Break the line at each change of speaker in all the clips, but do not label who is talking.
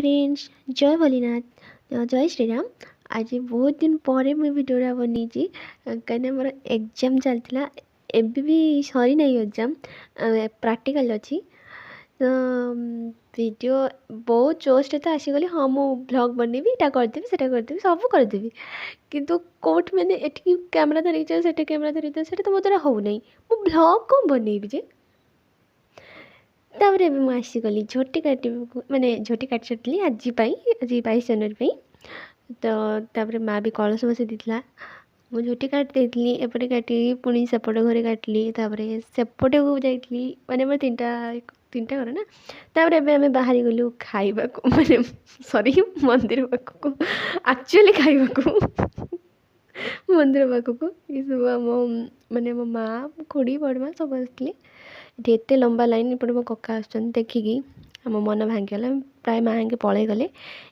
Friends जय भोलेनाथ जय श्रीराम। आज बहुत दिन पर मुझे भिडियोटा बनी कहीं मोर एग्जाम चलता एबी भी सरी नहीं एग्जाम प्रैक्टिकल अच्छी तो वीडियो बहुत जोश तो आसीगली हाँ मु ब्लॉग बनैबी इटा करदेवी सेटा करदेवी सब करदेवी किंतु कोट मैंने एटी कैमरा धरिक से कैमरा धरिक तो मो द्वारा हो नहीं मु ब्लॉग कौन बनैबी जे तापर मुझे आसीगली झोटी काट माने झोटी काट सारी आज 22 जनवरी तो तापर माँ भी कलश बसई देता मुझे झोटी काट देती एपटे काटी पुणी सेपट घरे काटली सेपटे को जाइली माने मोर तीनटा घर ना तापर एबे आमे बाहरी गलु खाइबा को माने सॉरी मंदिर पाखक एक्चुअली खाइबा को मंदिर पाखक ये सब आम माने मो माँ खुड़ी बड़मा सब आसते एत लंबा लाइन एपटे मो कका आम देखिकी आम मन भांगीगला प्राय माँ के पलि गले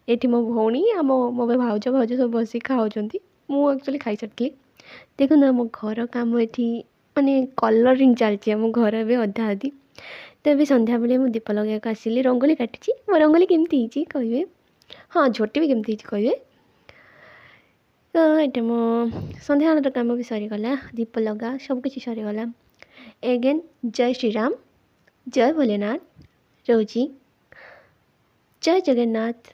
ये मो भौणी आम मो भाउज भाउज सब बस खाऊँच मुझे एक्चुअली खाई सारी देखो आम घर कम ये माने कलरिंग चलती आम घर ए अधा अधी तो ये संध्या बेले मुझे दीप लगे आसिली रंगोली काटी मो रंगोली केमती कहे हाँ झोटी भी केमती कहे तो ये मो संध्या कम भी सरीगला दीप लगा सबकि सरीगला एगेन जय श्रीराम जय भोलेनाथ रोजी जय जगन्नाथ।